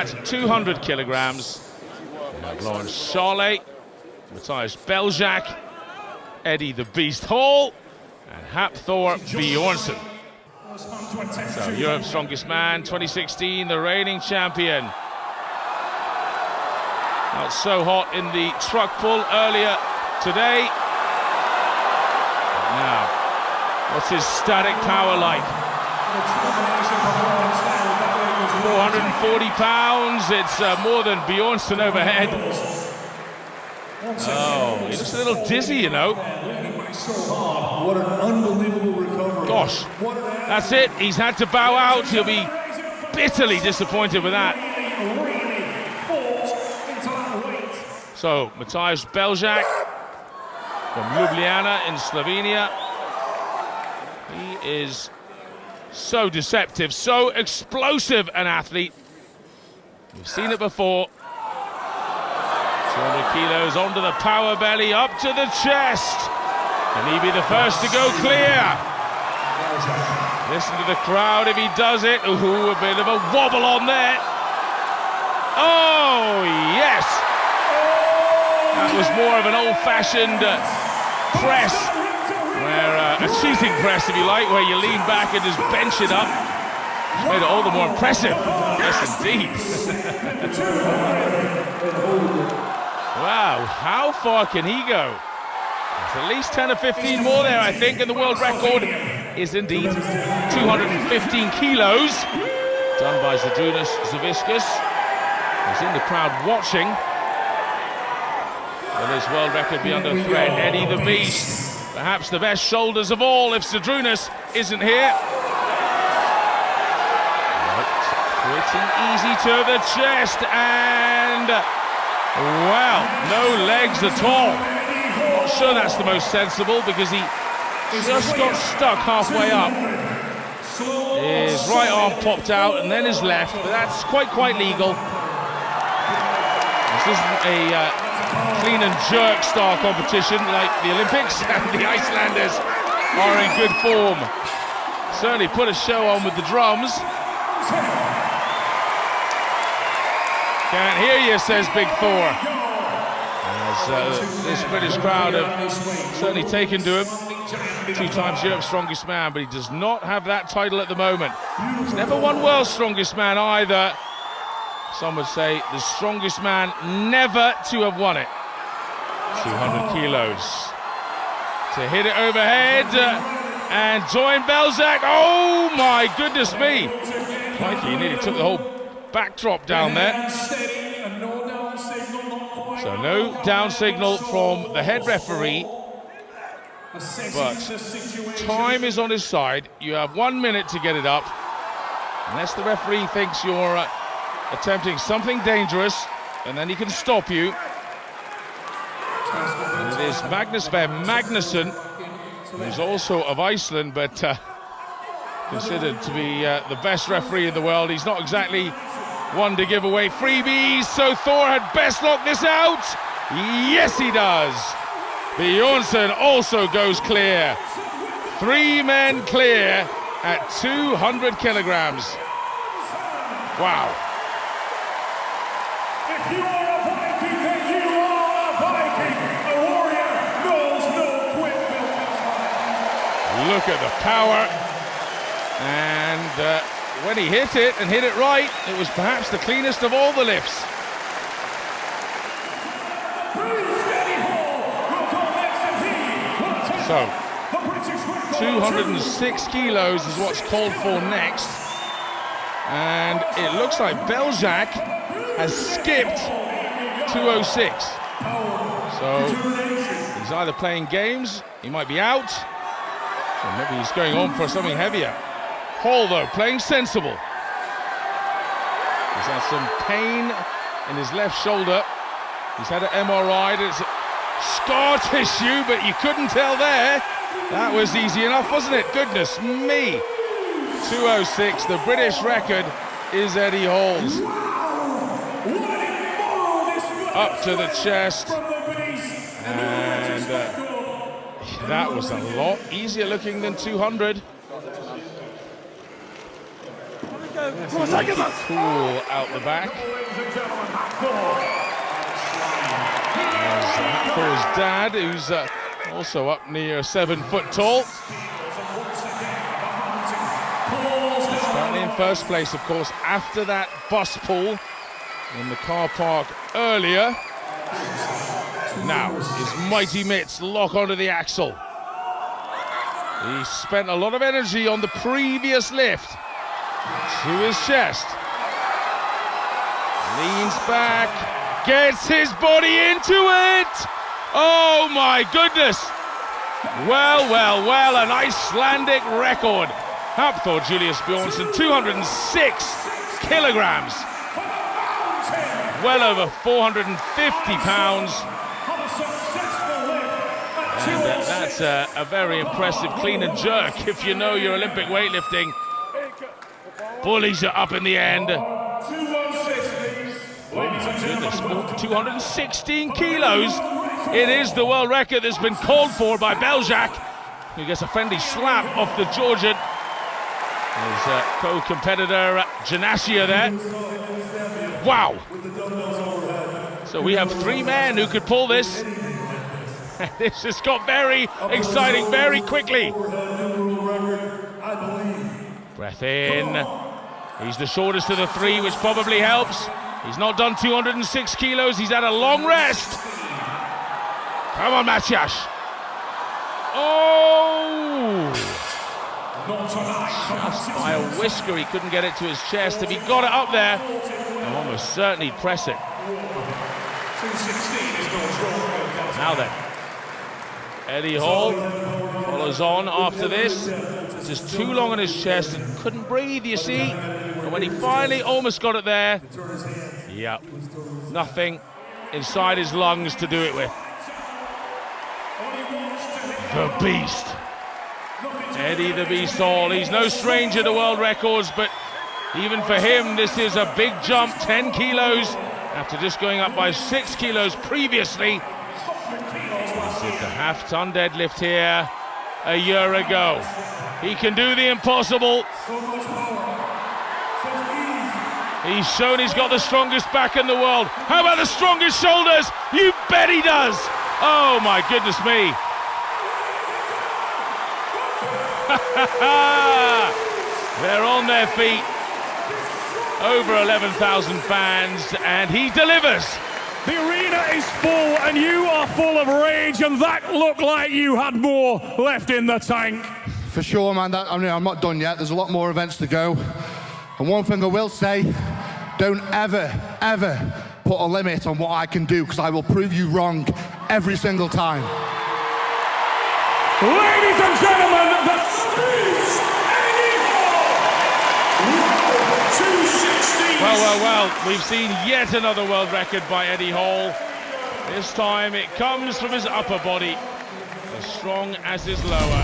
at 200 kilograms. We have Lawrence Shahlaei, Mathias Beljac, Eddie the Beast Hall, and Hafthor Bjornsson. So Europe's strongest man, 2016, the reigning champion. Not so hot in the truck pull earlier today. But now, what's his static power like? 440 pounds, it's more than Bjornsson overhead. Oh, he looks a little dizzy, you know. What an unbelievable recovery. Gosh, that's it. He's had to bow out. He'll be bitterly disappointed with that. So, Mathias Beljac from Ljubljana in Slovenia. He is so deceptive, so explosive an athlete. We've seen it before. 200 kilos onto the power belly, up to the chest. Can he be the first to go clear? Listen to the crowd if he does it. Ooh, a bit of a wobble on there. Oh, yes. That was more of an old-fashioned press, where a cheating press, if you like, where you lean back and just bench it up. It's made it all the more impressive. Yes, indeed. Wow, how far can he go? There's at least 10 or 15 more there, I think, and the world record is indeed 215 kilos, done by Zydrunas Savickas. He's in the crowd watching. Will this world record be under threat? Eddie the Beast, perhaps the best shoulders of all if Zydrunas isn't here. Pretty easy to the chest, and well, no legs at all. Not sure that's the most sensible, because he just got stuck halfway up. His right arm popped out and then his left, but that's quite legal. This isn't a clean and jerk style competition like the Olympics, and the Icelanders are in good form. Certainly put a show on with the drums. Can't hear you, says Big Thor. As this British crowd have certainly taken to him. 2 times Europe's strongest man, but he does not have that title at the moment. He's never won world's strongest man either. Some would say the strongest man never to have won it. 200 kilos. To hit it overhead and join Beljac. Oh my goodness me. Crikey, he nearly took the whole backdrop down there. So no down signal from the head referee, but time is on his side. You have 1 minute to get it up, unless the referee thinks you're attempting something dangerous, and then he can stop you. And it is Magnus Sverre Magnusson, who's also of Iceland, but considered to be the best referee in the world. He's not exactly one to give away freebies, so Thor had best knock this out. Yes, he does. Bjornsson also goes clear. 3 men clear at 200 kilograms. Wow. If you are a Viking, then you are a Viking. A warrior knows no quit. Look at the power. And when he hit it and hit it right, it was perhaps the cleanest of all the lifts. So, 206 kilos is what's called for next. And it looks like Beljac has skipped 206. So, he's either playing games, he might be out, or maybe he's going on for something heavier. Hall, though, playing sensible. He's had some pain in his left shoulder. He's had an MRI. It's scar tissue, but you couldn't tell there. That was easy enough, wasn't it? Goodness me. 206, the British record is Eddie Hall's. Up to the chest. And that was a lot easier looking than 200. Cool out the back. There's Hafthor's dad, who's also up near 7 foot tall. Starting in first place, of course, after that bus pull in the car park earlier. Now, his mighty mitts lock onto the axle. He spent a lot of energy on the previous lift to his chest. Leans back, gets his body into it. Oh my goodness. Well, an Icelandic record. Hafthor Julius Bjornsson, 206 kilograms. Well over 450 pounds. And that's a very impressive clean and jerk if you know your Olympic weightlifting. Bullies are up in the end. Oh my goodness, 216 kilos. It is the world record that's been called for by Beljak, who gets a friendly slap off the Georgian. His co-competitor Janasia there. Wow. So we have 3 men who could pull this. This just got very exciting very quickly. Breath in. He's the shortest of the 3, which probably helps. He's not done 206 kilos. He's had a long rest. Come on, Maciej. Oh! Just by a whisker, he couldn't get it to his chest. If he got it up there, he'll almost certainly press it. Now then, Eddie Hall follows on after this. Just too long on his chest and couldn't breathe, you see. And when he finally almost got it there, yep, nothing inside his lungs to do it with. The Beast. Eddie the Beast Hall. He's no stranger to world records, but even for him, this is a big jump, 10 kilos, after just going up by 6 kilos previously. He did the half-ton deadlift here a year ago. He can do the impossible. He's shown he's got the strongest back in the world. How about the strongest shoulders? You bet he does. Oh my goodness me. They're on their feet. Over 11,000 fans, and he delivers. The arena is full, and you are full of rage, and that looked like you had more left in the tank. For sure, man. I'm not done yet. There's a lot more events to go. And one thing I will say, don't ever, ever put a limit on what I can do, because I will prove you wrong every single time. Ladies and gentlemen, the Eddie Hall. 216. Well, we've seen yet another world record by Eddie Hall. This time it comes from his upper body, as strong as his lower.